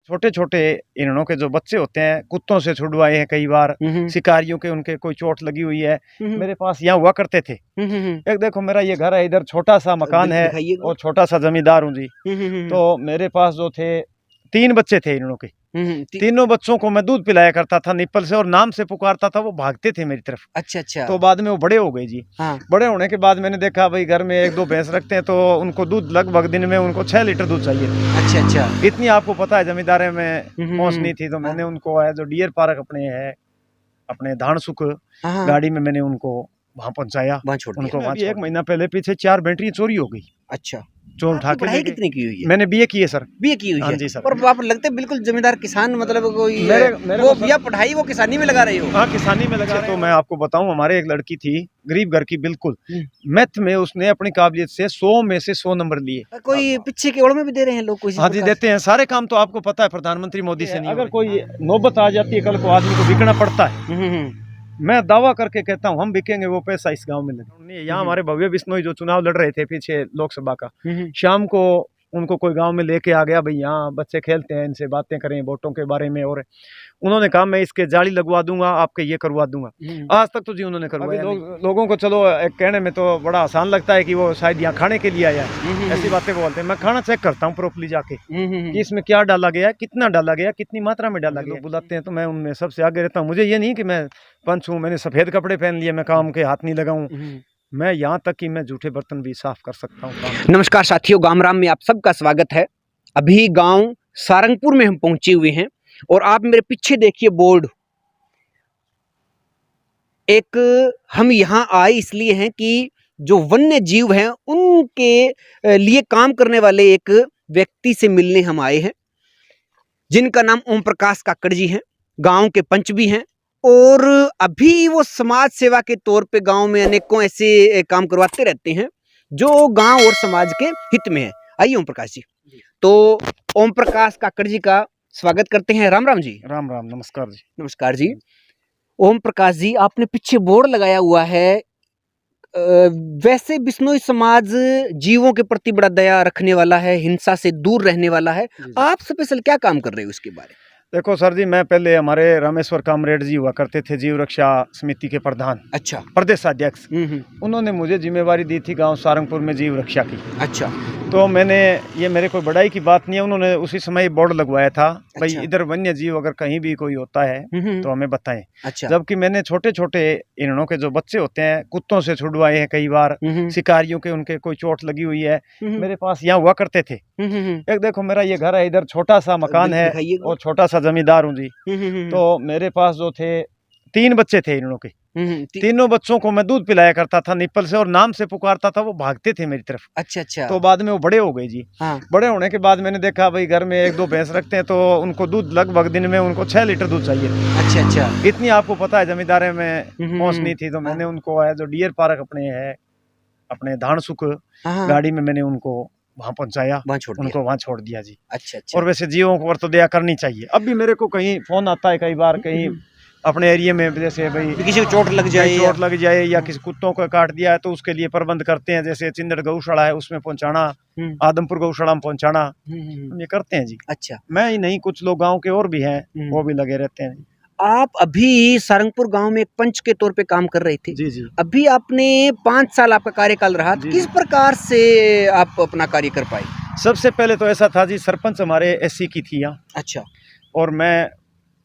छोटे छोटे हिरणों के जो बच्चे होते हैं कुत्तों से छुड़वाए हैं कई बार, शिकारियों के उनके कोई चोट लगी हुई है, मेरे पास यहाँ हुआ करते थे। एक देखो मेरा ये घर है, इधर छोटा सा मकान है और छोटा सा जमींदार हूँ जी। तो मेरे पास जो थे 3 बच्चे थे हिरणों के, तीनों बच्चों को मैं दूध पिलाया करता था निप्पल से और नाम से पुकारता था, वो भागते थे मेरी तरफ। अच्छा। तो बाद में वो बड़े हो गए जी। हाँ। बड़े होने के बाद मैंने देखा भाई घर में 1-2 भैंस रखते हैं तो उनको दूध लगभग दिन में उनको 6 लीटर दूध चाहिए। अच्छा। इतनी आपको पता है जमींदारी में पहुंचनी थी, तो मैंने उनको जो डियर पार्क अपने धानसुख गाड़ी में मैंने उनको वहाँ पहुँचाया, उनको वहाँ 1 महीना पहले पीछे 4 बैटरी चोरी हो गई। अच्छा, चोर उठा के पढ़ाई कितनी की हुई है? मैंने बीए की है सर। बीए की हुई है? हाँ जी सर। और आप लगते बिल्कुल जमींदार किसान, मतलब कोई मेरे वो या पढ़ाई वो किसानी में लगा रही हो? हाँ, किसानी में लगा रहे। तो मैं आपको बताऊं, हमारे एक लड़की थी गरीब घर की, बिल्कुल मैथ में उसने अपनी काबिलियत से 100 में से 100 नंबर लिए। कोई पीछे की ओर में भी दे रहे हैं लोग? हाँ जी देते हैं, सारे काम तो आपको पता है प्रधानमंत्री मोदी से नहीं। अगर कोई नौबत आ जाती है कल को आदमी को बिकना पड़ता है, मैं दावा करके कहता हूँ हम बिकेंगे, वो पैसा इस गांव में लगे। यहाँ हमारे भव्य बिश्नोई जो चुनाव लड़ रहे थे पीछे लोकसभा का, शाम को उनको कोई गांव में लेके आ गया, भाई यहाँ बच्चे खेलते हैं, इनसे बातें करें वोटों के बारे में, और उन्होंने कहा मैं इसके जाली लगवा दूंगा, आपके ये करवा दूंगा। आज तक तो जी उन्होंने करवाया। लोगों को चलो कहने में तो बड़ा आसान लगता है कि वो शायद यहाँ खाने के लिए आया है, ऐसी बातें बोलते हैं। मैं खाना चेक करता हूँ प्रॉपर्ली जाके कि इसमें क्या डाला गया, कितना डाला गया, कितनी मात्रा में डाला गया। बुलाते हैं तो मैं उनमें सबसे आगे रहता हूँ। मुझे ये नहीं कि मैं पंच हूँ, मैंने सफेद कपड़े पहन लिए, मैं काम के हाथ नहीं लगाऊं, मैं यहाँ तक कि मैं जूठे बर्तन भी साफ कर सकता हूँ। नमस्कार साथियों, गांव राम में आप सबका स्वागत है। अभी गांव सारंगपुर में हम पहुंचे हुए हैं और आप मेरे पीछे देखिए बोर्ड। एक हम यहाँ आए इसलिए हैं कि जो वन्य जीव हैं उनके लिए काम करने वाले एक व्यक्ति से मिलने हम आए हैं, जिनका नाम ओम प्रकाश काकड़ जी हैं, गांव के पंच भी हैं और अभी वो समाज सेवा के तौर पे गांव में अनेकों ऐसे काम करवाते रहते हैं जो गांव और समाज के हित में है। आइए ओम प्रकाश जी। तो ओम प्रकाश काकड़ जी का स्वागत करते हैं। राम राम जी। राम राम, नमस्कार जी। नमस्कार जी। ओम प्रकाश जी, आपने पीछे बोर्ड लगाया हुआ है, वैसे बिश्नोई समाज जीवों के प्रति बड़ा दया रखने वाला है, हिंसा से दूर रहने वाला है, आप स्पेशल क्या काम कर रहे हो उसके बारे में? देखो सर जी, मैं पहले हमारे रामेश्वर कामरेड जी हुआ करते थे जीव रक्षा समिति के प्रधान, अच्छा, प्रदेशाध्यक्ष। उन्होंने मुझे जिम्मेवारी दी थी गांव सारंगपुर में जीव रक्षा की। अच्छा। तो मैंने, ये मेरे कोई बड़ाई की बात नहीं है, उन्होंने उसी समय बोर्ड लगवाया था, भाई इधर वन्य जीव अगर कहीं भी कोई होता है तो हमें बताएं। अच्छा। जबकि मैंने छोटे छोटे हिरणों के जो बच्चे होते हैं कुत्तों से छुड़वाए हैं कई बार, शिकारियों के उनके कोई चोट लगी हुई है, मेरे पास यहाँ हुआ करते थे। एक देखो मेरा ये घर है, इधर छोटा सा मकान है और छोटा सा जमींदार हूँ जी। तो मेरे पास जो थे 3 बच्चे थे हिरणों के, तीनों बच्चों को मैं दूध पिलाया करता था निप्पल से और नाम से पुकारता था, वो भागते थे मेरी तरफ। अच्छा। तो बाद में वो बड़े हो गए जी। हाँ। बड़े होने के बाद मैंने देखा भाई घर में 1-2 भैंस रखते हैं तो उनको दूध लगभग दिन में उनको 6 लीटर दूध चाहिए। अच्छा। इतनी आपको पता है जमींदारी में पहुंचनी थी, तो मैंने उनको जो डियर पार्क अपने धानसुख गाड़ी में मैंने उनको वहाँ पहुँचाया, उनको वहाँ छोड़ दिया जी। अच्छा। और वैसे जीवों को तो दया करनी चाहिए। अब भी मेरे को कहीं फोन आता है कई बार, कहीं अपने एरिया में, जैसे भाई किसी को चोट लग जाए या किसी कुत्तों को काट दिया है तो उसके लिए प्रबंध करते हैं, जैसे चिंदड़ गौशाला है उसमें पहुंचाना, आदमपुर गौशाला में पहुंचाना, हम ये करते हैं जी। अच्छा। मैं ही नहीं, कुछ लोग गांव के और भी हैं, वो भी लगे रहते हैं। आप अभी सारंगपुर गांव में एक पंच के तौर पे काम कर रहे थे। जी। अभी आपने 5 साल आपका कार्यकाल रहा, किस प्रकार से आप अपना कार्य कर पाए? सबसे पहले तो ऐसा था जी, सरपंच हमारे एससी की थी यहाँ। अच्छा। और मैं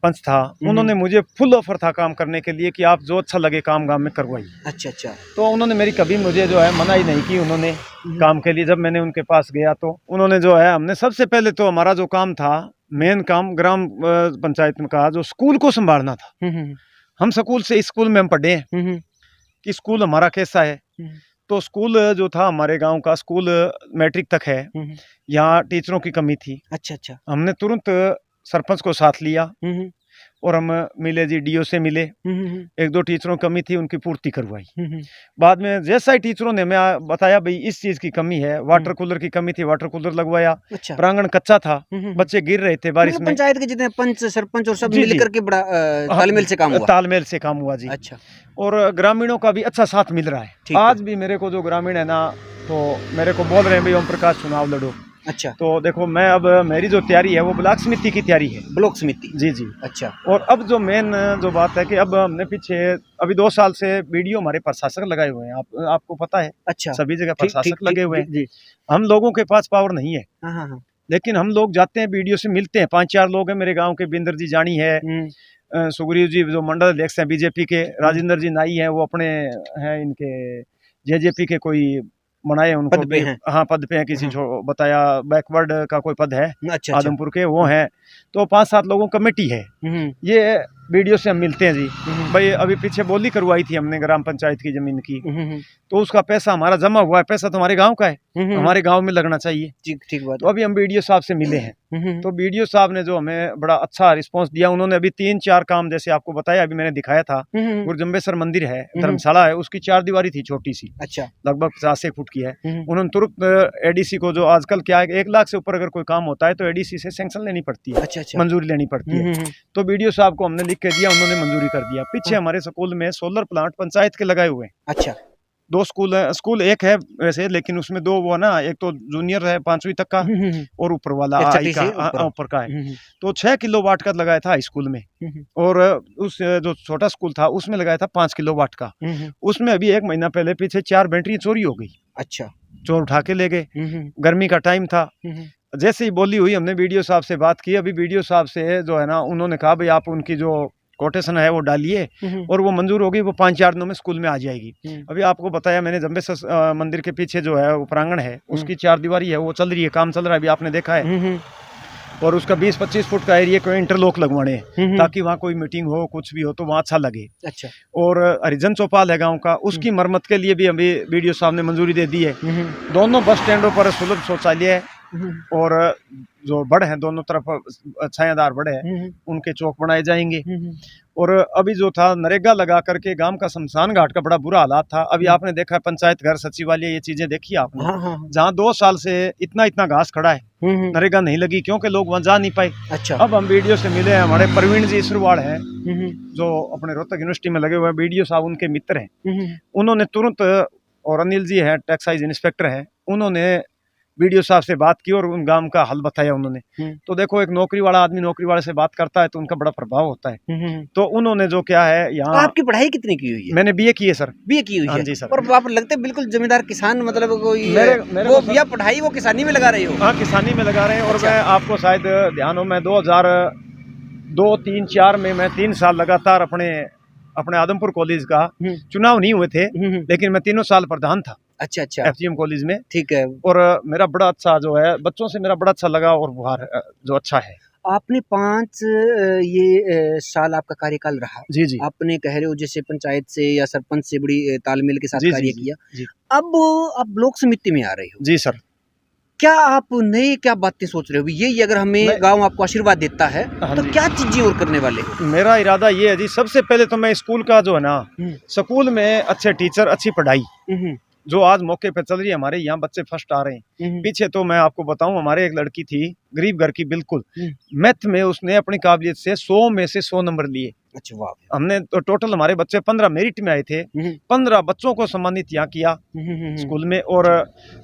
पंच था, उन्होंने मुझे फुल ऑफर था काम करने के लिए कि आप जो अच्छा लगे काम गांव में करवाइए। अच्छा। तो उन्होंने मेरी कभी मुझे जो है मना ही नहीं की उन्होंने काम के लिए। जब मैंने उनके पास गया तो उन्होंने जो है, हमने सबसे पहले तो हमारा जो काम था, मेन काम ग्राम पंचायत में का जो स्कूल को संभालना था। हम स्कूल में हम पढ़े हैं कि स्कूल हमारा कैसा है। तो स्कूल जो था हमारे गांव का स्कूल मैट्रिक तक है, यहाँ टीचरों की कमी थी। अच्छा। हमने तुरंत सरपंच को साथ लिया और हम मिले जी, डीओ से मिले, 1-2 टीचरों की कमी थी, उनकी पूर्ति करवाई। बाद में जैसा ही टीचरों ने हमें बताया भाई इस चीज की कमी है, वाटर कूलर की कमी थी, वाटर कूलर लगवाया। अच्छा। प्रांगण कच्चा था, बच्चे गिर रहे थे बारिश में। पंचायत के जितने पंच सरपंच और सब मिलकर के बड़ा तालमेल से काम हुआ जी। अच्छा। और ग्रामीणों का भी अच्छा साथ मिल रहा है। आज भी मेरे को जो ग्रामीण है ना, तो मेरे को बोल रहे हैं भाई ओम प्रकाश चुनाव लड़ो। अच्छा। तो देखो मैं अब मेरी जो तैयारी है वो ब्लॉक समिति की तैयारी है। ब्लॉक समिति। जी जी। अच्छा। और अब जो मेन जो बात है कि अब हमने पीछे अभी 2 साल से वीडियो हमारे प्रशासक लगाए हुए हैं, आपको पता है। अच्छा। सभी जगह ठीक प्रशासक लगे हुए हैं। जी। हम लोगों के पास पावर नहीं है, हाँ। लेकिन हम लोग जाते हैं वीडियो से मिलते हैं। 5-4 लोग हैं मेरे गांव के, बिंदर जी जानी है, सुग्रीव जी जो मंडल अध्यक्ष हैं बीजेपी के, राजेंद्र जी नाई हैं, वो अपने हैं इनके जेजेपी के कोई बनाए उनको पद पे हैं। हाँ पद पे हैं, किसी बताया बैकवर्ड का कोई पद है। अच्छा। आदमपुर के वो हैं। तो 5-7 लोगों कमेटी है। ये वीडियो से हम मिलते हैं जी। भाई अभी पीछे बोली करवाई थी हमने ग्राम पंचायत की जमीन की, तो उसका पैसा हमारा जमा हुआ है। पैसा तो हमारे गांव का है, हमारे गांव में लगना चाहिए। ठीक बात। तो अभी हम वीडियो साहब से मिले हैं, तो वीडियो साहब ने जो हमें बड़ा अच्छा रिस्पांस दिया। उन्होंने अभी 3-4 काम, जैसे आपको बताया, अभी मैंने दिखाया था, गुरजम्बेश्वर मंदिर है, धर्मशाला है, उसकी 4 दीवारी थी छोटी सी। अच्छा। लगभग 50 फुट की है। उन्होंने तुरंत एडीसी को, जो आजकल क्या है 1 लाख से ऊपर अगर कोई काम होता है तो एडीसी से सैंक्शन लेनी पड़ती है। अच्छा। मंजूरी लेनी पड़ती है। तो वीडियो साहब को हमने लिख के दिया, उन्होंने मंजूरी कर दिया। पीछे हमारे स्कूल में सोलर प्लांट पंचायत के लगाए हुए हैं। अच्छा। 2 स्कूल है, स्कूल एक है वैसे, लेकिन उसमें 2 वो ना, एक तो जूनियर है 5वीं तक का, और ऊपर वाला ऊपर का है। तो 6 किलोवाट का लगाया था हाई स्कूल में, और उस जो छोटा स्कूल था उसमें लगाया था 5 किलोवाट का। उसमें अभी 1 महीना पहले पीछे 4 बैटरी चोरी हो गई। अच्छा। चोर उठा के ले गए, गर्मी का टाइम था। जैसे ही बोली हुई, हमने वीडियो साहब से बात की। अभी वीडियो साहब से जो है ना, उन्होंने कहा भाई आप उनकी जो कोटेशन है वो डालिए, और वो मंजूर होगी, वो 5-4 दिनों में स्कूल में आ जाएगी। अभी आपको बताया मैंने, जम्बेश्वर मंदिर के पीछे जो है वो प्रांगण है, उसकी 4 दीवारी है, वो चल रही है, काम चल रहा है, अभी आपने देखा है। और उसका 20-25 फुट का एरिया को इंटरलॉक लगवाने हैं, ताकि वहाँ कोई मीटिंग हो, कुछ भी हो तो वहाँ अच्छा लगे। अच्छा। और हरिजन चौपाल है गांव का, उसकी मरम्मत के लिए भी अभी वीडियो साहब ने मंजूरी दे दी है। दोनों बस स्टैंडों पर सुलभ शौचालय है, और जो बड़ हैं दोनों तरफ छायादार बड़े हैं, उनके चौक बनाए जाएंगे। और अभी जो था नरेगा लगा करके गांव का शमशान घाट का बड़ा बुरा हालात था। अभी आपने देखा पंचायत घर, सचिवालय, ये चीजें देखी आपने। जहाँ 2 साल से इतना घास खड़ा है, नरेगा नहीं लगी क्योंकि लोग वहाँ जा नहीं पाए। अच्छा। अब हम वीडियो से मिले हैं, हमारे प्रवीण जी इसरवाड़ हैं, जो अपने रोहतक यूनिवर्सिटी में लगे हुए हैं, वीडियो साहब उनके मित्र हैं। उन्होंने तुरंत, और अनिल जी है टैक्साइज इंस्पेक्टर हैं, उन्होंने वीडियो साहब से बात की और उन गांव का हल बताया उन्होंने। तो देखो, एक नौकरी वाला आदमी नौकरी वाले से बात करता है तो उनका बड़ा प्रभाव होता है। तो उन्होंने जो क्या है यहाँ। आपकी पढ़ाई कितनी की हुई है? मैंने BA की है सर। BA की हुई है? हाँ जी सर। और आप लगते बिल्कुल जमींदार किसान, मतलब कोई मेरे वो या पढ़ाई वो किसानी में लगा रहे हो? हाँ, किसानी में लगा रहे हैं। और मैं आपको शायद ध्यान हो, मैं 2002, 3, 4 में मैं 3 साल लगातार अपने आदमपुर कॉलेज का चुनाव नहीं हुए थे, लेकिन मैं 3 साल प्रधान था। अच्छा। FGM कॉलेज में। ठीक है। और मेरा बड़ा अच्छा जो है, बच्चों से मेरा बड़ा अच्छा लगा, और व्यवहार जो अच्छा है। आपने 5 साल आपका कार्यकाल रहा। जी जी। आपने कह रहे हो जैसे पंचायत से या सरपंच से बड़ी तालमेल के साथ कार्य किया। जी। अब आप ब्लॉक समिति में आ रहे हो। जी सर। क्या आप नई क्या बातें सोच रहे हो? यही अगर हमें गांव आपको आशीर्वाद देता है तो क्या चीजें और करने वाले हो? मेरा इरादा ये है जी, सबसे पहले तो मैं स्कूल का जो है ना, स्कूल में अच्छे टीचर, अच्छी पढ़ाई जो आज मौके पे चल रही है, हमारे यहाँ बच्चे फर्स्ट आ रहे हैं। पीछे तो मैं आपको बताऊं, हमारे एक लड़की थी गरीब घर की, बिल्कुल मैथ में उसने अपनी काबिलियत से 100 में से 100 नंबर लिए। अच्छा वाह। हमने तो टोटल हमारे बच्चे 15 मेरिट में आए थे। 15 बच्चों को सम्मानित यहाँ किया स्कूल में। और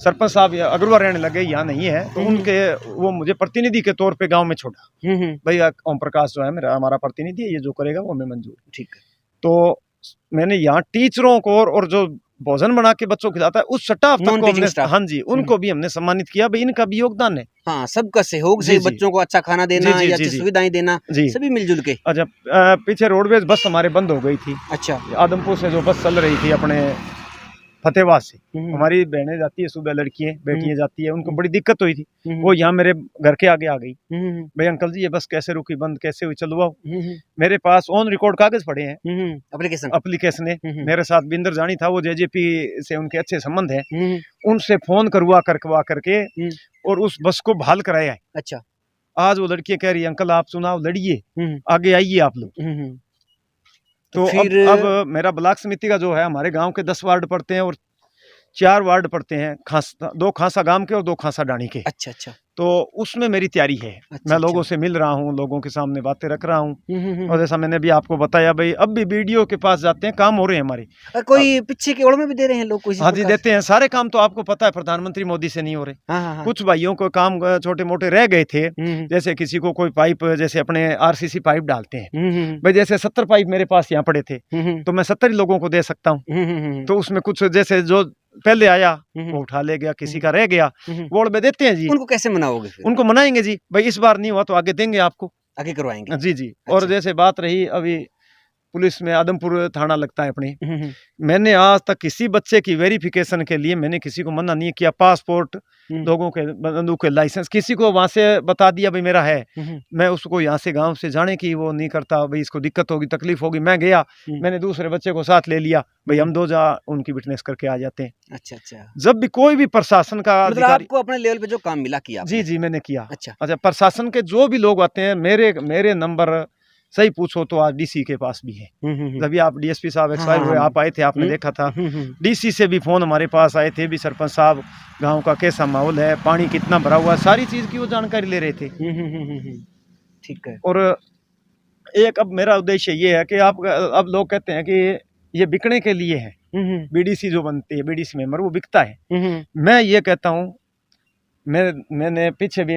सरपंच साहब अग्रवाल रहने लगे, यहाँ नहीं है, तो उनके वो मुझे प्रतिनिधि के तौर पे गांव में छोड़ा। भैया ओम प्रकाश जो है हमारा प्रतिनिधि है, ये जो करेगा वो हमें मंजूर। ठीक है। तो मैंने यहाँ टीचरों को और जो भोजन बना के बच्चों को खिलाता है उस स्टाफ को हमने, हाँ जी, उनको भी हमने सम्मानित किया। भाई इनका भी योगदान है। हाँ, सबका सहयोग से बच्चों को अच्छा खाना देना या अच्छी सुविधाएं देना, सभी मिलजुल के। अच्छा, पीछे रोडवेज बस हमारे बंद हो गई थी। अच्छा। आदमपुर से जो बस चल रही थी अपने फतेहबाद से, हमारी बहनें जाती है सुबह, लड़कियां बेटियां जाती है, उनको बड़ी दिक्कत हुई थी। वो यहाँ मेरे घर के आगे आ गई, भाई अंकल जी ये बस कैसे रुकी, बंद कैसे हुई, चलवाओ। मेरे पास ऑन रिकॉर्ड कागज पड़े हैं, एप्लीकेशन है। मेरे साथ बिंदर जानी था, वो JJP से उनके अच्छे संबंध है, उनसे फोन करवा करके और उस बस को बहाल कराया है। अच्छा। आज वो लड़कियां कह रही है अंकल आप चुनाव लड़िए, आगे आइए आप लोग। तो अब मेरा ब्लॉक समिति का जो है, हमारे गांव के 10 वार्ड पड़ते हैं और 4 वार्ड पड़ते हैं, खासा 2 खासा गांव के और 2 खासा डाणी के। अच्छा अच्छा। तो उसमें मेरी तैयारी है। अच्छा, मैं लोगों से मिल रहा हूँ, लोगों के सामने बातें रख रहा हूँ। हम्म। और जैसा मैंने भी आपको बताया भाई, अब भी बीडीओ के पास जाते हैं, काम हो रहे हैं हमारे। कोई पीछे की ओर में भी दे रहे हैं लोग? हाँ जी, देते हैं। सारे काम तो आपको पता है प्रधानमंत्री मोदी से नहीं हो रहे। हाँ। कुछ भाइयों को काम छोटे मोटे रह गए थे, जैसे किसी को कोई पाइप, जैसे अपने आरसीसी पाइप डालते हैं भाई, जैसे 70 पाइप मेरे पास यहाँ पड़े थे, तो मैं 70 ही लोगों को दे सकता हूँ। तो उसमें कुछ जैसे जो पहले आया वो उठा ले गया, किसी का रह गया वो में देते हैं जी। उनको कैसे मनाओगे फिर? उनको मनाएंगे जी, भाई इस बार नहीं हुआ तो आगे देंगे आपको, आगे करवाएंगे। जी जी। अच्छा। और जैसे बात रही अभी पुलिस में, आदमपुर थाना लगता है अपने, मैंने आज तक किसी बच्चे की वेरिफिकेशन के लिए मैंने किसी को मना नहीं किया। पासपोर्ट, लोगों के बंदूक के लाइसेंस, किसी को वहां से बता दिया भाई मेरा है, मैं उसको यहाँ से गांव से जाने की वो नहीं करता, भाई इसको दिक्कत होगी, तकलीफ होगी। मैं गया, मैंने दूसरे बच्चे को साथ ले लिया, भाई हम 2 जा उनकी विटनेस करके आ जाते हैं। अच्छा अच्छा। जब भी कोई भी प्रशासन का मतलब आपको अपने लेवल पे जो काम मिला किया? जी जी मैंने किया। अच्छा। प्रशासन के जो भी लोग आते हैं, मेरे नंबर सही पूछो तो आज डीसी के पास भी है। जब आप डीएसपी साहब एक्सपायर हुए, आप आए थे, आपने देखा था। डीसी से भी फोन हमारे पास आए थे भी, सरपंच साहब गांव का कैसा माहौल है, पानी कितना भरा हुआ है, सारी चीज की वो जानकारी ले रहे थे। ठीक है। और एक अब मेरा उद्देश्य ये है कि आप, अब लोग कहते हैं कि ये बिकने के लिए है, बीडीसी जो बनती है, बीडीसी मेंबर वो बिकता है। मैं ये कहता हूँ, मैंने पीछे भी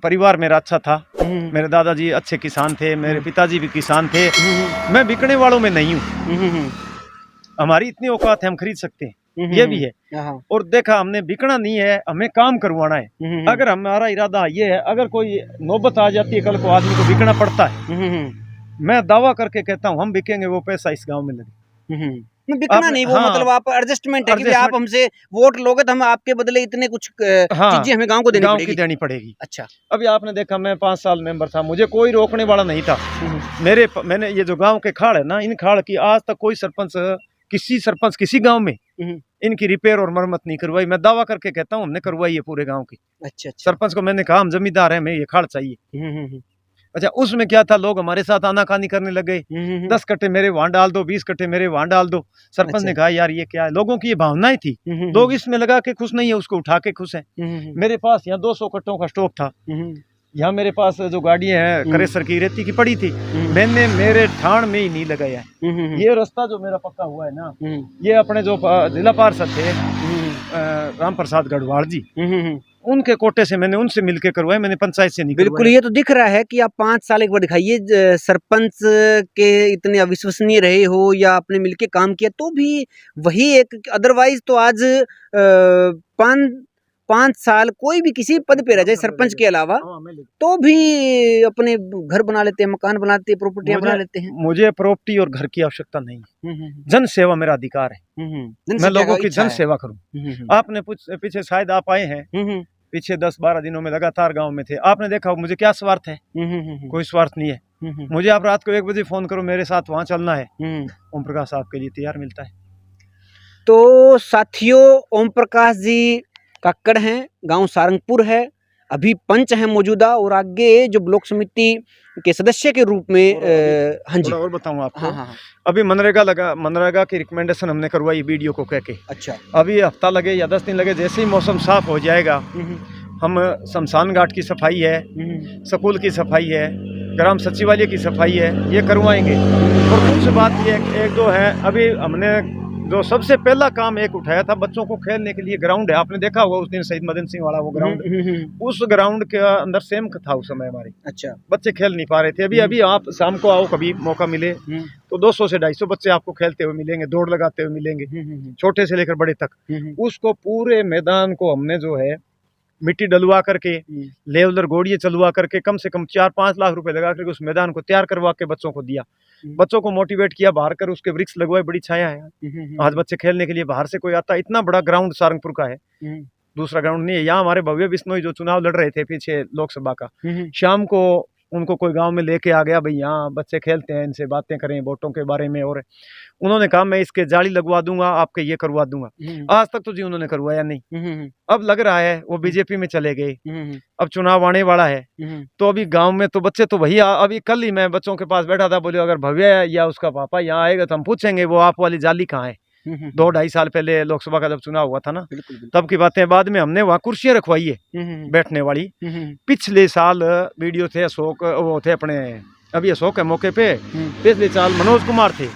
परिवार मेरा अच्छा था, मेरे दादाजी अच्छे किसान थे, मेरे पिताजी भी किसान थे, मैं बिकने वालों में नहीं हूँ। हमारी इतनी औकात है, हम खरीद सकते हैं, ये भी है। और देखा, हमने बिकना नहीं है, हमें काम करवाना है। अगर हमारा इरादा ये है, अगर कोई नौबत आ जाती है कल को आदमी को बिकना पड़ता है, मैं दावा करके कहता हूँ हम बिकेंगे, वो पैसा इस गाँव में लगे। बिकना नहीं, वो मतलब आप एडजस्टमेंट है कि आप हमसे वोट लोगे तो हम आपके बदले इतने कुछ चीजें हमें गांव को देनी पड़ेगी। अच्छा। अभी आपने देखा, मैं 5 साल मेंबर था, मुझे कोई रोकने वाला नहीं था। मैंने ये जो गांव के खाड़ है ना, इन खाड़ की आज तक कोई सरपंच किसी गांव में इनकी रिपेयर और मरम्मत नहीं करवाई। मैं दावा करके कहता हूँ हमने करवाई है पूरे गाँव की। अच्छा। सरपंच को मैंने कहा हम जमींदार हैं, हमें ये खाड़ चाहिए। अच्छा, उसमें क्या था, लोग हमारे साथ आनाकानी करने लग गए, 10 कट्टे मेरे वहां डाल दो, 20 कट्टे मेरे वहां डाल दो। सरपंच ने कहा यार ये क्या है, लोगों की ये भावनाएं थी, लोग इसमें लगा के खुश नहीं है, उसको उठा के खुश है। मेरे पास यहाँ 200 कट्टों का स्टॉक था, यहाँ मेरे पास जो गाड़ियां हैं करेसर की रेती की पड़ी थी, मैंने मेरे ठाण में ही नहीं लगाया है। ये रास्ता जो मेरा पक्का हुआ है ना, ये अपने जो जिला पार्षद थे राम प्रसाद गढ़वाल जी, उनके कोटे से मैंने उनसे मिलके करवाया, मैंने पंचायत से नहीं। बिल्कुल, ये तो दिख रहा है कि आप 5 साल एक बार दिखाइए, सरपंच के इतने अविश्वसनीय रहे हो या आपने मिलके काम किया तो भी वही एक, अदरवाइज तो आज 5 साल कोई भी किसी पद पे रह जाए सरपंच के अलावा, तो भी अपने घर बना लेते हैं, मकान बनाते हैं, प्रॉपर्टियां बना लेते हैं। मुझे प्रॉपर्टी और घर की आवश्यकता नहीं है, जन सेवा मेरा अधिकार है, मैं लोगों की जन सेवा करूं। आपने पीछे शायद आप आए हैं, पीछे 10-12 दिनों में लगातार गांव में थे, आपने देखा मुझे क्या स्वार्थ है, कोई स्वार्थ नहीं है। मुझे आप रात को 1 बजे फोन करो, मेरे साथ वहां चलना है, ओम प्रकाश आपके लिए तैयार मिलता है। तो साथियों, ओम प्रकाश जी काकड़ हैं, गांव सारंगपुर है, अभी पंच हैं मौजूदा, और आगे जो ब्लॉक समिति के सदस्य के रूप में हाँ जी। और बताऊं आपको, अभी मनरेगा की रिकमेंडेशन हमने करवाई वीडियो को कह के। अच्छा। अभी हफ्ता लगे या 10 दिन लगे, जैसे ही मौसम साफ हो जाएगा, हम शमशान घाट की सफाई है, स्कूल की सफाई है, ग्राम सचिवालय की सफाई है, ये करवाएंगे। और कुछ बात ये एक दो है, अभी हमने जो सबसे पहला काम एक उठाया था, बच्चों को खेलने के लिए ग्राउंड है, आपने देखा होगा उस दिन शहीद मदन सिंह वाला वो ग्राउंड, उस ग्राउंड के अंदर सेम था उस समय हमारे। अच्छा। बच्चे खेल नहीं पा रहे थे। अभी आप शाम को आओ, कभी मौका मिले तो 200 से 250 बच्चे आपको खेलते हुए मिलेंगे, दौड़ लगाते हुए मिलेंगे, छोटे से लेकर बड़े तक। उसको पूरे मैदान को हमने जो है मिट्टी डलवा करके, लेवलर गोड़िए चलवा करके, कम से कम 4-5 लाख रुपए लगा करके उस मैदान को तैयार करवा के बच्चों को दिया, बच्चों को मोटिवेट किया, बाहर कर उसके वृक्ष लगवाए, बड़ी छाया है। आज बच्चे खेलने के लिए बाहर से कोई आता, इतना बड़ा ग्राउंड सारंगपुर का है, दूसरा ग्राउंड नहीं है। यहाँ हमारे भव्य बिश्नोई जो चुनाव लड़ रहे थे पीछे लोकसभा का, शाम को उनको कोई गांव में लेके आ गया, भाई यहाँ बच्चे खेलते हैं, इनसे बातें करें वोटों के बारे में, और उन्होंने कहा मैं इसके जाली लगवा दूंगा, आपके ये करवा दूंगा। आज तक तो जी उन्होंने करवाया नहीं। अब लग रहा है वो बीजेपी में चले गए, अब चुनाव आने वाला है, तो अभी गांव में तो बच्चे तो वही, अभी कल ही मैं बच्चों के पास बैठा था, बोले अगर भव्य या उसका पापा यहाँ आएगा तो हम पूछेंगे वो आप वाली जाली कहाँ है, 2-2.5 साल पहले लोकसभा का जब चुनाव हुआ था ना, तब की बातें। बाद में हमने वहाँ कुर्सियाँ रखवाई है बैठने वाली। पिछले साल वीडियो थे अशोक, वो थे अपने अभी अशोक के मौके पे, पिछले साल मनोज कुमार थे।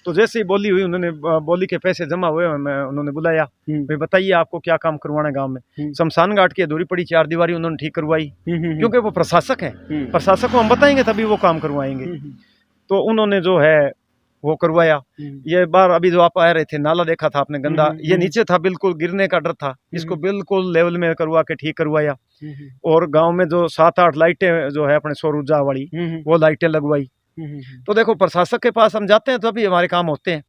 तो जैसे ही बोली हुई, उन्होंने बोली के पैसे जमा हुए, उन्होंने बुलाया, भाई बताइए आपको क्या काम करवाना है गांव में। शमशान घाट की अधूरी पड़ी 4 दीवारी उन्होंने ठीक करवाई, क्योंकि वो प्रशासक हैं, प्रशासक को हम बताएंगे तभी वो काम करवाएंगे। तो उन्होंने जो है वो करवाया। ये बार अभी जो आप आ रहे थे, नाला देखा था आपने गंदा, ये नीचे था, बिल्कुल गिरने का डर था, इसको बिल्कुल लेवल में करवा के ठीक करवाया। और गांव में जो 7-8 लाइटें जो है अपने सौर ऊर्जा वाली, वो लाइटें लगवाई। तो देखो प्रशासक के पास हम जाते हैं तो अभी हमारे काम होते हैं।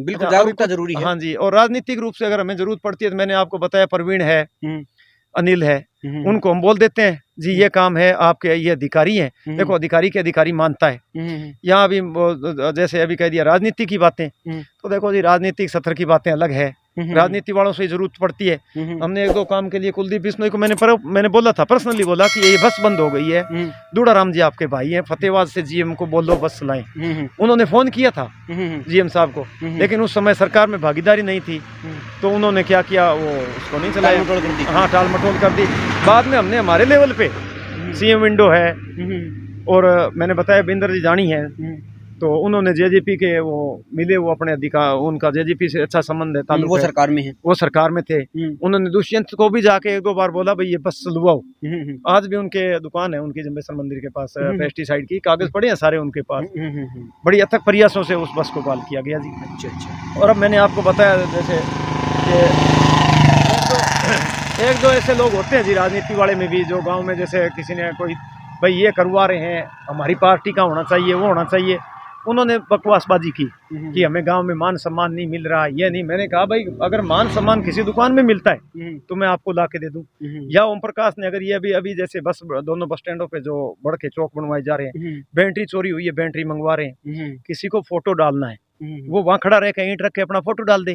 बिल्कुल जागरूकता जरूरी है। हाँ जी, और राजनीतिक रूप से अगर हमें जरूरत पड़ती है तो मैंने आपको बताया, प्रवीण है, अनिल है, उनको हम बोल देते हैं जी ये काम है आपके, ये अधिकारी हैं। देखो अधिकारी के अधिकारी मानता है। यहाँ अभी जैसे अभी कह दिया राजनीति की बातें, तो देखो जी राजनीतिक सत्र की बातें अलग है, राजनीति वालों से जरूरत पड़ती है। हमने 1-2 काम के लिए कुलदीप बिश्नोई को मैंने बोला था, पर्सनली बोला कि ये बस बंद हो गई है, दूड़ाराम जी आपके भाई हैं, फतेहाबाद से जीएम को बोलो बस चलाएं। उन्होंने फोन किया था जीएम साहब को, लेकिन उस समय सरकार में भागीदारी नहीं थी, तो उन्होंने क्या किया, वो उसको नहीं चलाया, हाँ टाल मटोल कर दी। बाद में हमने हमारे लेवल पे सीएम विंडो है, और मैंने बताया बिंदर जी जानी है, तो उन्होंने जेजेपी के वो मिले, वो अपने अधिकार, उनका जेजेपी से अच्छा संबंध है, ताल्लुक वो है, सरकार में है, वो सरकार में थे। उन्होंने दुष्यंत को भी जाके 1-2 बार बोला भाई ये बस चलवाओ। आज भी उनके दुकान है उनकी जम्बेश्वर मंदिर के पास, पेस्टिसाइड की कागज पड़े हैं सारे उनके पास। बड़ी अथक प्रयासों से उस बस को बहाल किया गया जी। अच्छा। और अब मैंने आपको बताया जैसे एक दो ऐसे लोग होते हैं जी राजनीति वाले में भी, जो गाँव में जैसे किसी ने कोई भाई ये करवा रहे हैं, हमारी पार्टी का होना चाहिए, वो होना चाहिए, उन्होंने बकवासबाजी की कि हमें गांव में मान सम्मान नहीं मिल रहा, ये नहीं। मैंने कहा भाई अगर मान सम्मान किसी दुकान में मिलता है तो मैं आपको ला के दे दूं। या ओम प्रकाश ने अगर ये अभी जैसे दोनों बस स्टैंडों पे जो बढ़ के चौक बनवाए जा रहे हैं, बैटरी चोरी हुई है, बैटरी मंगवा रहे हैं, किसी को फोटो डालना है वो वहाँ खड़ा रह के ईंट रख के अपना फोटो डाल दे,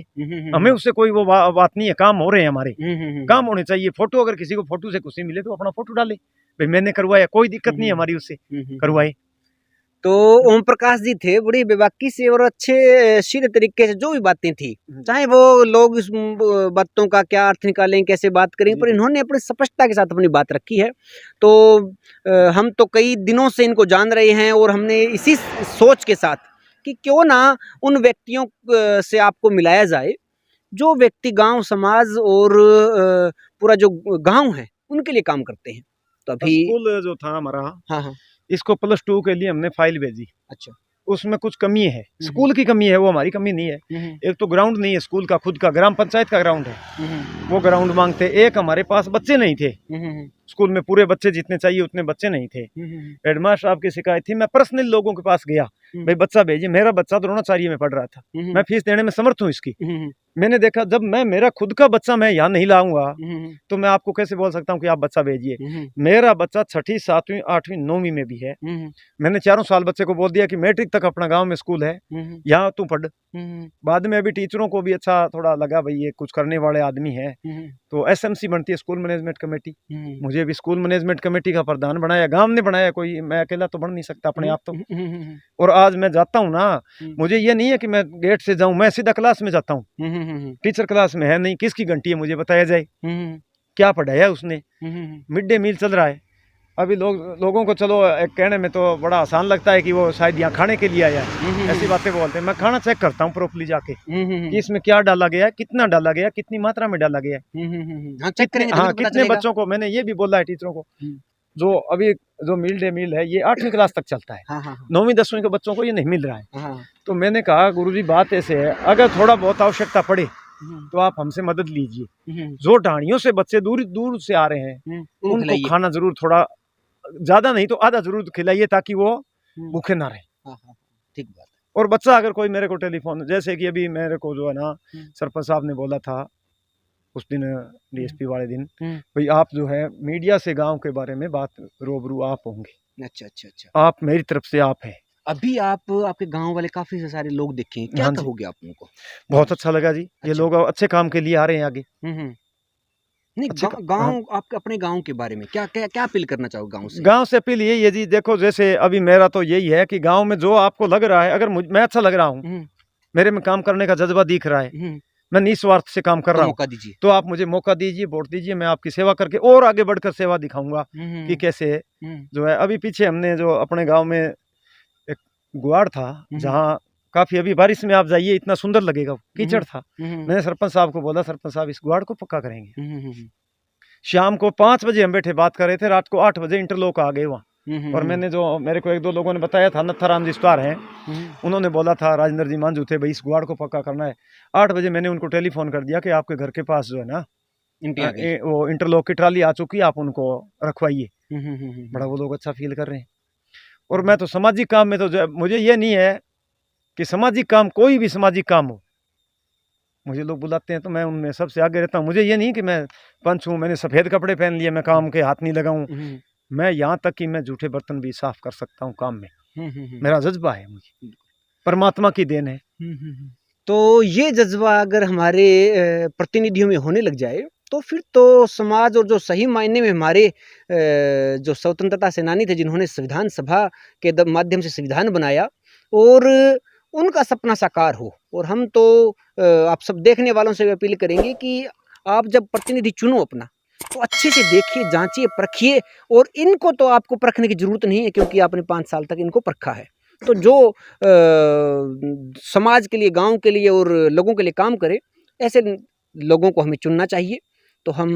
हमें उससे कोई वो बात नहीं है। काम हो रहे हैं हमारे, काम होने चाहिए। फोटो अगर किसी को फोटो से खुशी मिले तो अपना फोटो डाले, भाई मैंने करवाया, कोई दिक्कत नहीं है हमारी, उससे करवाए। तो ओम प्रकाश जी थे, बड़ी बेबाकी से और अच्छे सीधे तरीके से जो भी बातें थी, चाहे वो लोग इस बातों का क्या अर्थ निकालें, कैसे बात करें, पर इन्होंने अपनी स्पष्टता के साथ अपनी बात रखी है। तो हम तो कई दिनों से इनको जान रहे हैं, और हमने इसी सोच के साथ कि क्यों ना उन व्यक्तियों से आपको मिलाया जाए जो व्यक्ति गांव समाज और पूरा जो गांव है उनके लिए काम करते हैं। तो अभी स्कूल जो था हमारा, हाँ, इसको +2 के लिए हमने फाइल भेजी। अच्छा, उसमें कुछ कमी है, स्कूल की कमी है, वो हमारी कमी नहीं है। एक तो ग्राउंड नहीं है स्कूल का, खुद का ग्राम पंचायत का ग्राउंड है, वो ग्राउंड मांगते। एक हमारे पास बच्चे नहीं थे स्कूल में, पूरे बच्चे जितने चाहिए उतने बच्चे नहीं थे। हेडमास्टर साहब की शिकायत थी, मैं पर्सनल लोगों के पास गया, भाई बच्चा भेजिए। मेरा बच्चा द्रोणाचार्य में पढ़ रहा था, मैं फीस देने में समर्थ हूँ इसकी। मैंने देखा जब मैं मेरा खुद का बच्चा मैं यहाँ नहीं लाऊंगा तो मैं आपको कैसे बोल सकता हूँ कि आप बच्चा भेजिए। मेरा बच्चा 6ठी 7वीं 8वीं 9वीं में भी है। मैंने 4 साल बच्चे को बोल दिया कि मैट्रिक तक अपना गांव में स्कूल है, यहाँ तू पढ़। बाद में अभी टीचरों को भी अच्छा थोड़ा लगा भाई ये कुछ करने वाले आदमी है, तो SMC बनती है, स्कूल मैनेजमेंट कमेटी। मुझे भी स्कूल मैनेजमेंट कमेटी का प्रधान बनाया, गांव ने बनाया, कोई मैं अकेला तो बन नहीं सकता अपने आप तो। और आज मैं जाता हूँ ना, मुझे ये नहीं है कि मैं गेट से जाऊँ, मैं सीधा क्लास में जाता हूँ। टीचर क्लास में है नहीं, किसकी घंटी है मुझे बताया जाए, क्या पढ़ाया उसने। मिड डे मील चल रहा है अभी, लोगों को चलो कहने में तो बड़ा आसान लगता है कि वो शायद यहाँ खाने के लिए आया है, ऐसी बातें बोलते हैं। मैं खाना चेक करता हूँ प्रॉपर्ली जाके कि इसमें क्या डाला गया है, कितना डाला गया, कितनी मात्रा में डाला गया है, कितने बच्चों को। मैंने ये भी बोला है टीचरों को, जो अभी जो मिड डे मील है ये 8वीं क्लास तक चलता है, 9वीं 10वीं के बच्चों को ये नहीं मिल रहा है। तो मैंने कहा गुरुजी बात ऐसे है, अगर थोड़ा बहुत आवश्यकता पड़े तो आप हमसे मदद लीजिए। जो ढाणियों से बच्चे दूर दूर से आ रहे हैं उनको खाना जरूर थोड़ा ज्यादा नहीं तो आधा जरूर खिलाइए, ताकि वो भूखे ना रहे। ठीक बात। और बच्चा अगर कोई मेरे को टेलीफोन, जैसे कि अभी मेरे को जो है ना सरपंच साहब ने बोला था उस दिन DSP वाले दिन, भाई आप जो है मीडिया से गांव के बारे में बात रूबरू आप होंगे। अच्छा, आप मेरी तरफ से आप हैं। अभी आपके गांव वाले काफी सारे लोग देखे, क्या कहोगे आप उनको? बहुत अच्छा लगा जी। ये लोग अच्छे काम के लिए आ रहे हैं आगे। नहीं, गांव आपके अपने गांव के बारे में क्या अपील करना चाहोगे गांव से? गांव से अपील यही है जी, देखो जैसे अभी मेरा तो यही है कि गांव में जो आपको लग रहा है, अगर मैं अच्छा लग रहा हूँ, मेरे में काम करने का जज्बा दिख रहा है, मैं निस्वार्थ से काम कर रहा हूँ, मौका दीजिए। तो आप मुझे मौका दीजिए, वोट दीजिए, मैं आपकी सेवा करके और आगे बढ़कर सेवा दिखाऊंगा कि कैसे जो है। अभी पीछे हमने जो अपने गांव में एक गुआड़ था, जहाँ काफी, अभी बारिश में आप जाइए इतना सुंदर लगेगा, कीचड़ था। मैंने सरपंच साहब को बोला, सरपंच साहब इस गुआड़ को पक्का करेंगे। शाम को 5 बजे हम बैठे बात कर रहे थे, रात को 8 बजे इंटरलॉक आ गए वहाँ। और मैंने जो, मेरे को 1-2 लोगों ने बताया था, नत्थाराम जी स्टार हैं, उन्होंने बोला था, राजेंद्र जी मांझू थे, भाई इस गुआड़ को पक्का करना है। 8 बजे मैंने उनको टेलीफोन कर दिया कि आपके घर के पास जो है ना वो इंटरलॉक की ट्राली आ चुकी है, आप उनको रखवाइए। बड़ा वो लोग अच्छा फील कर रहे हैं। और मैं तो सामाजिक काम में तो मुझे ये नहीं है कि सामाजिक काम, कोई भी सामाजिक काम हो, मुझे लोग बुलाते हैं तो मैं उनमें सबसे आगे रहता हूँ। मुझे ये नहीं कि मैं पंच हूँ, मैंने सफ़ेद कपड़े पहन लिए, मैं काम के हाथ नहीं लगाऊं। मैं यहाँ तक कि मैं जूठे बर्तन भी साफ कर सकता हूँ काम में, मेरा जज्बा है, मुझे परमात्मा की देन है। तो ये जज्बा अगर हमारे प्रतिनिधियों में होने लग जाए तो फिर तो समाज, और जो सही मायने में हमारे जो स्वतंत्रता सेनानी थे, जिन्होंने संविधान सभा के माध्यम से संविधान बनाया, और उनका सपना साकार हो। और हम तो आप सब देखने वालों से अपील करेंगे कि आप जब प्रतिनिधि चुनो अपना, तो अच्छे से देखिए, जांचिए, परखिए। और इनको तो आपको परखने की जरूरत नहीं है, क्योंकि आपने 5 साल तक इनको परखा है। तो जो समाज के लिए, गांव के लिए और लोगों के लिए काम करे, ऐसे लोगों को हमें चुनना चाहिए। तो हम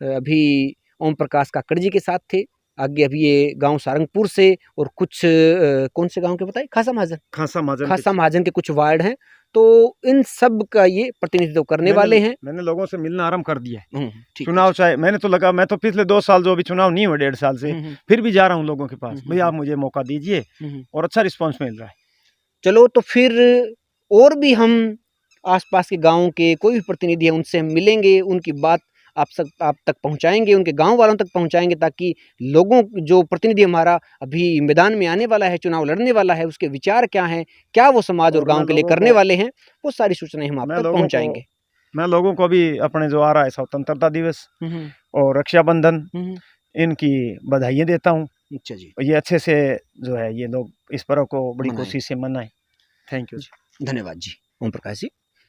अभी ओम प्रकाश काकड़ जी के साथ थे। आगे अभी ये गांव सारंगपुर से, और कुछ कौन से गांव के बताए, खासा महाजन के कुछ वार्ड हैं। तो इन सब का ये प्रतिनिधित्व करने वाले हैं। मैंने लोगों से मिलना आरंभ कर दिया है। चुनाव चाहे, मैंने तो लगा, मैं तो पिछले 2 साल, जो अभी चुनाव नहीं हुआ 1.5 साल से, फिर भी जा रहा हूँ लोगों के पास, भैया आप मुझे मौका दीजिए, और अच्छा रिस्पॉन्स मिल रहा है। चलो, तो फिर और भी हम आसपास के गाँव के कोई भी प्रतिनिधि है, उनसे हम मिलेंगे, उनकी बात आप तक पहुंचाएंगे, उनके गांव वालों तक पहुंचाएंगे, ताकि लोगों, जो प्रतिनिधि हमारा अभी मैदान में आने वाला है, चुनाव लड़ने वाला है, उसके विचार क्या हैं, क्या वो समाज और गांव के लिए करने वाले हैं, वो सारी सूचनाएं हम आप तक पहुंचाएंगे। मैं लोगों को भी अपने जो आ रहा है स्वतंत्रता दिवस और रक्षाबंधन, इनकी बधाइयाँ देता हूँ। अच्छा जी, ये अच्छे से जो है ये लोग इस पर्व को बड़ी कोशिश से मनाएं। थैंक यू जी, धन्यवाद जी ओम प्रकाश जी।